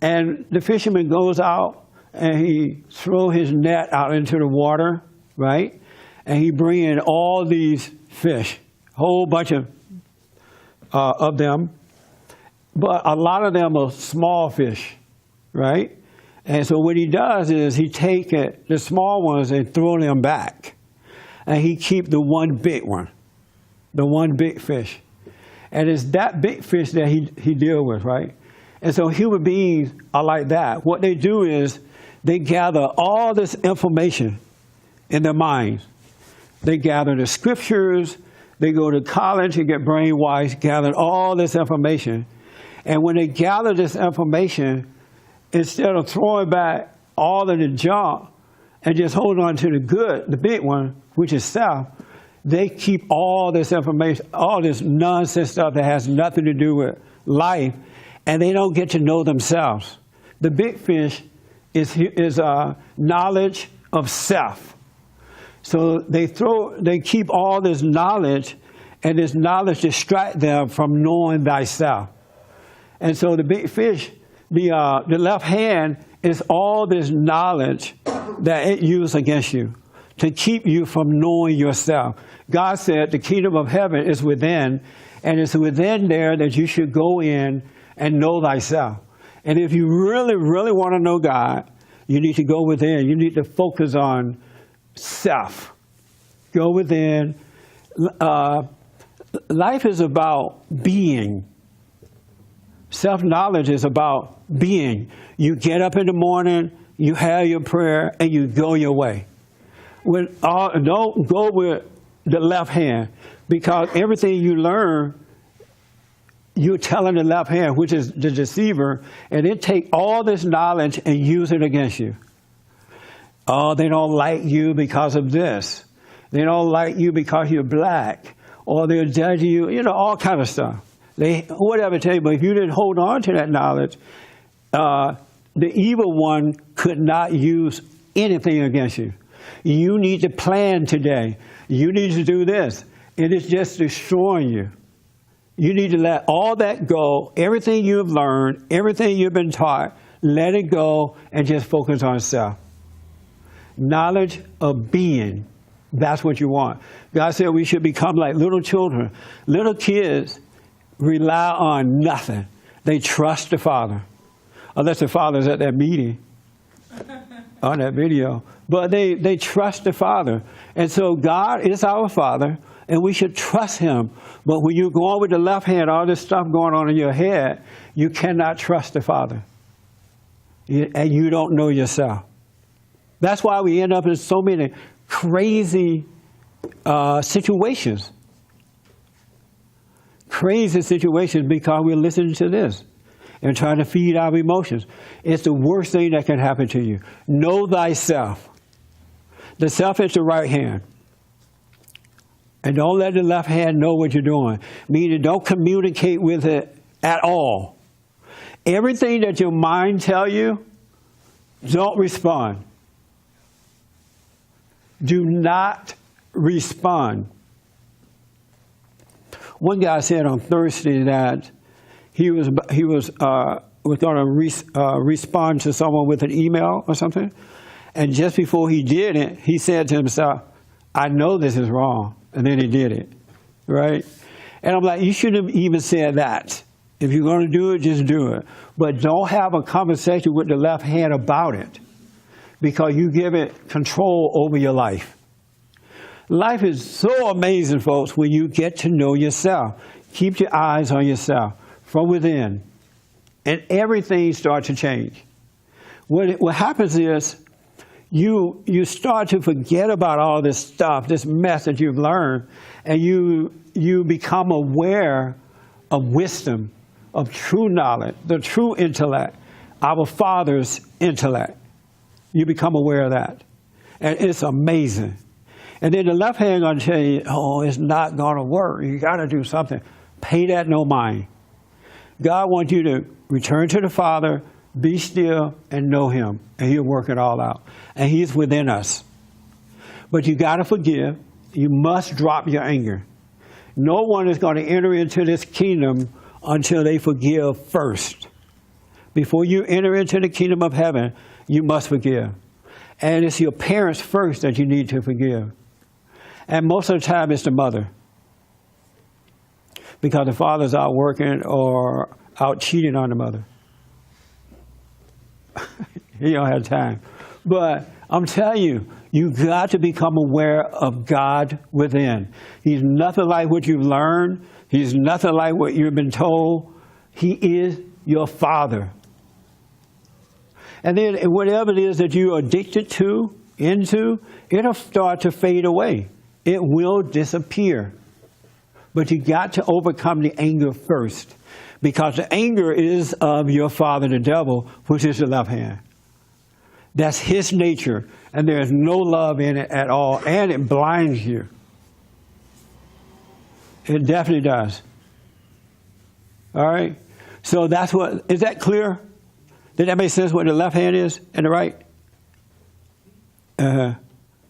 And the fisherman goes out and he throws his net out into the water, right? And he brings in all these fish, a whole bunch of them. But a lot of them are small fish, right? And so what he does is he take the small ones and throw them back. And he keep the one big one, the one big fish. And it's that big fish that he deals with, right? And so human beings are like that. What they do is they gather all this information in their minds. They gather the scriptures, they go to college and get brainwashed, gather all this information. And when they gather this information, instead of throwing back all of the junk and just holding on to the good, the big one, which is self, they keep all this information, all this nonsense stuff that has nothing to do with life, and they don't get to know themselves. The big fish is knowledge of self. So they keep all this knowledge, and this knowledge distract them from knowing thyself. And so the big fish, the left hand is all this knowledge that it uses against you to keep you from knowing yourself. God said the kingdom of heaven is within, and it's within there that you should go in and know thyself. And if you really, really want to know God, you need to go within. You need to focus on self. Go within. Life is about being. Self-knowledge is about being. You get up in the morning, you have your prayer, and you go your way. Don't go with the left hand, because everything you learn, you're telling the left hand, which is the deceiver, and it take all this knowledge and use it against you. Oh, they don't like you because of this. They don't like you because you're black, or they'll judge you, all kind of stuff. Whatever tell you, but if you didn't hold on to that knowledge, the evil one could not use anything against you. You need to plan today. You need to do this. It is just destroying you. You need to let all that go, everything you've learned, everything you've been taught, let it go and just focus on self. Knowledge of being, that's what you want. God said we should become like little children. Little kids rely on nothing. They trust the Father. Unless the Father's at that meeting, on that video. But they trust the Father. And so God is our Father, and we should trust Him. But when you go on with the left hand, all this stuff going on in your head, you cannot trust the Father. And you don't know yourself. That's why we end up in so many crazy situations. Crazy situations because we're listening to this and trying to feed our emotions. It's the worst thing that can happen to you. Know thyself. The self is the right hand. And don't let the left hand know what you're doing. Meaning don't communicate with it at all. Everything that your mind tells you, don't respond. Do not respond. One guy said on Thursday that he was going to respond to someone with an email or something, and just before he did it, he said to himself, "I know this is wrong," and then he did it, right? And I'm like, you shouldn't have even said that. If you're going to do it, just do it, but don't have a conversation with the left hand about it, because you give it control over your life. Life is so amazing, folks, when you get to know yourself. Keep your eyes on yourself from within, and everything starts to change. What happens is you start to forget about all this stuff, this mess that you've learned, and you become aware of wisdom, of true knowledge, the true intellect, our Father's intellect. You become aware of that, and it's amazing. And then the left hand going to tell you, oh, it's not going to work. You got to do something. Pay that no mind. God wants you to return to the Father, be still, and know Him, and He'll work it all out. And He's within us. But you got to forgive. You must drop your anger. No one is going to enter into this kingdom until they forgive first. Before you enter into the kingdom of heaven, you must forgive. And it's your parents first that you need to forgive. And most of the time, it's the mother. Because the father's out working or out cheating on the mother. He don't have time. But I'm telling you, you got to become aware of God within. He's nothing like what you've learned. He's nothing like what you've been told. He is your Father. And then whatever it is that you're addicted to, it'll start to fade away. It will disappear. But you got to overcome the anger first. Because the anger is of your father, the devil, which is the left hand. That's his nature. And there is no love in it at all. And it blinds you. It definitely does. All right? So that's what, is that clear? Did that make sense what the left hand is and the right?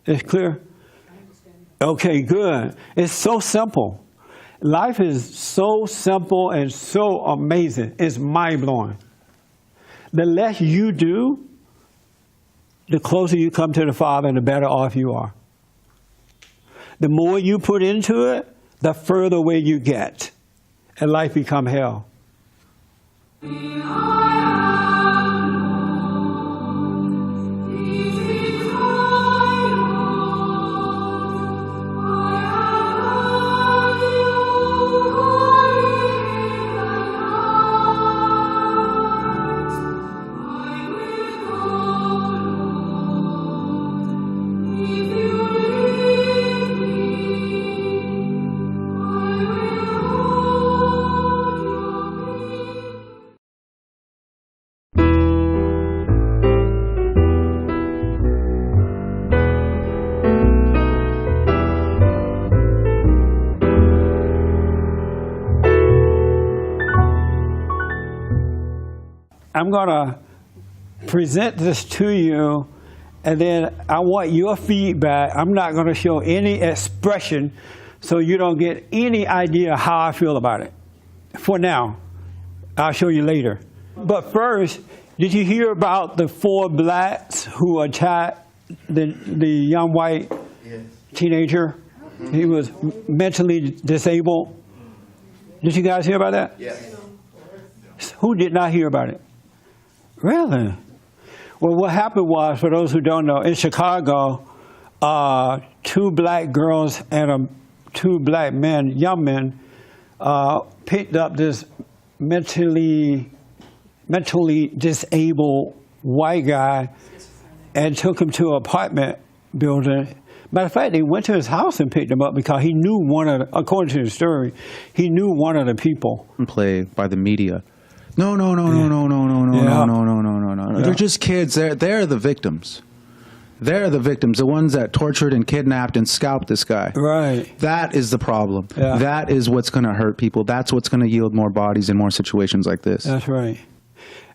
It's clear? Okay, good. It's so simple. Life is so simple and so amazing. It's mind-blowing. The less you do, the closer you come to the Father and the better off you are. The more you put into it, the further away you get, and life become hell. I'm going to present this to you, and then I want your feedback. I'm not going to show any expression, so you don't get any idea how I feel about it. For now, I'll show you later. But first, did you hear about the 4 blacks who attacked the young white teenager? He was mentally disabled. Did you guys hear about that? Yes. Who did not hear about it? Really? Well, what happened was, for those who don't know, in Chicago, 2 black girls and 2 black men, young men, picked up this mentally disabled white guy and took him to an apartment building. Matter of fact, they went to his house and picked him up because he knew according to the story, he knew one of the people. Play by the media. No. They're just kids. They're the victims. They're the victims, the ones that tortured and kidnapped and scalped this guy. Right. That is the problem. Yeah. That is what's going to hurt people. That's what's going to yield more bodies in more situations like this. That's right.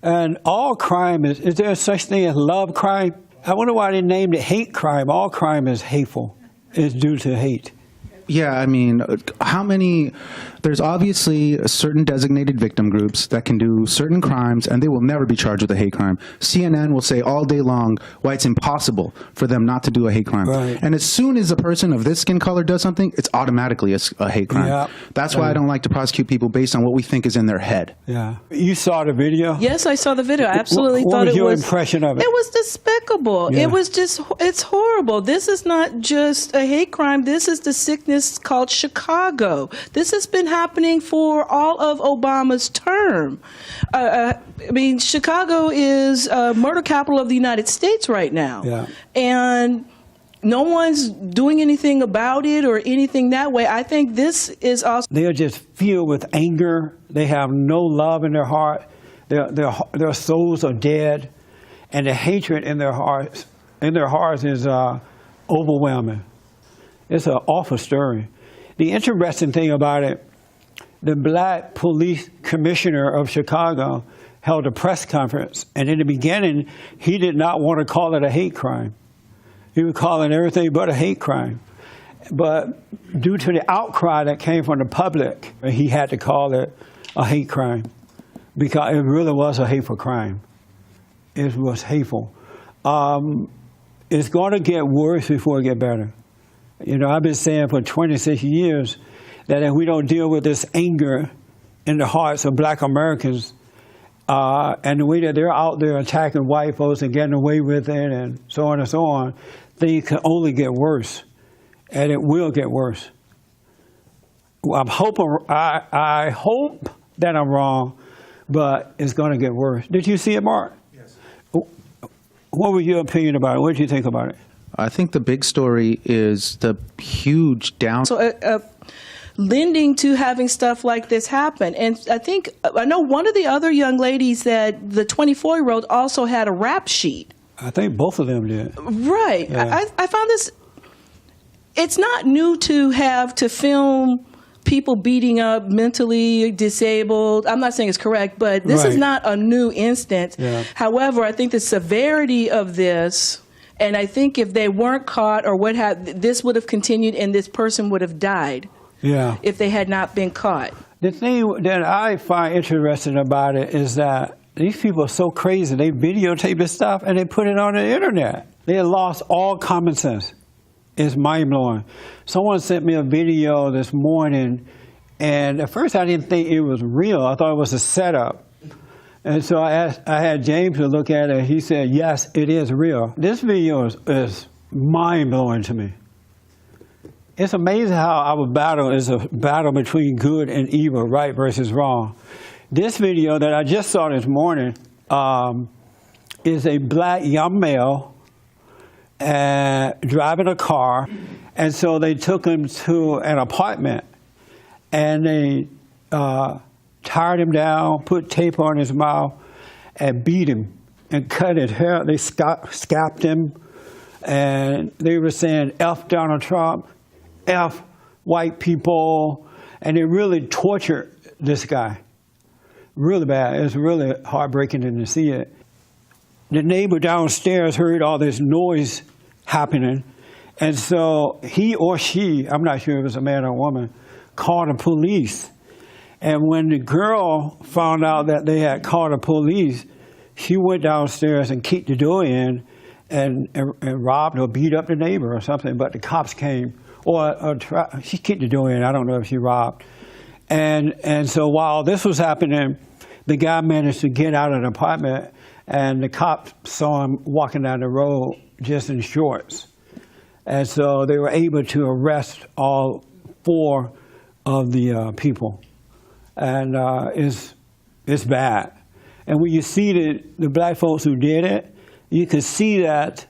And all crime is there such thing as love crime? I wonder why they named it hate crime. All crime is hateful. It's due to hate. Yeah, I mean, there's obviously certain designated victim groups that can do certain crimes, and they will never be charged with a hate crime. CNN will say all day long why it's impossible for them not to do a hate crime. Right. And as soon as a person of this skin color does something, it's automatically a hate crime. Yeah. That's why I don't like to prosecute people based on what we think is in their head. Yeah. You saw the video? Yes, I saw the video. I absolutely What thought was it your was. impression of it? It was despicable. Yeah. It was just. It's horrible. This is not just a hate crime. This is the sickness called Chicago. This has been happening for all of Obama's term. I mean, Chicago is murder capital of the United States right now. Yeah. And no one's doing anything about it or anything that way. I think this is also. They are just filled with anger. They have no love in their heart. Their souls are dead, and the hatred in their hearts is overwhelming. It's an awful story. The interesting thing about it, the black police commissioner of Chicago held a press conference, and in the beginning, he did not want to call it a hate crime. He was calling everything but a hate crime. But due to the outcry that came from the public, he had to call it a hate crime because it really was a hateful crime. It was hateful. It's going to get worse before it gets better. You know, I've been saying for 26 years that if we don't deal with this anger in the hearts of black Americans and the way that they're out there attacking white folks and getting away with it and so on, things can only get worse. And it will get worse. I hope that I'm wrong, but it's going to get worse. Did you see it, Mark? Yes. What was your opinion about it? What did you think about it? I think the big story is the huge down. So lending to having stuff like this happen. And I know one of the other young ladies that the 24-year-old also had a rap sheet. I think both of them did. Right. Yeah. I found this, it's not new to have to film people beating up mentally disabled. I'm not saying it's correct, but this is not a new instance. Yeah. However, I think the severity of this, and I think if they weren't caught or what have, this would have continued and this person would have died. Yeah. If they had not been caught. The thing that I find interesting about it is that these people are so crazy. They videotape this stuff and they put it on the internet. They have lost all common sense. is mind-blowing. Someone sent me a video this morning, and at first I didn't think it was real. I thought it was a setup. And so I had James to look at it. He said, yes, it is real. This video is mind-blowing to me. It's amazing how our battle is a battle between good and evil, right versus wrong. This video that I just saw this morning is a black young male driving a car, and so they took him to an apartment, and they tied him down, put tape on his mouth, and beat him, and cut his hair. They scalped him, and they were saying, F Donald Trump, F white people, and they really tortured this guy. Really bad. It's really heartbreaking to see it. The neighbor downstairs heard all this noise happening, and so he or she, I'm not sure if it was a man or a woman, called the police. And when the girl found out that they had called the police, she went downstairs and kicked the door in and robbed or beat up the neighbor or something, but the cops came. Or she kicked the door in. I don't know if she robbed. And so while this was happening, the guy managed to get out of the apartment, and the cops saw him walking down the road just in shorts. And so they were able to arrest all 4 of the people. And it's bad. And when you see the black folks who did it, you can see that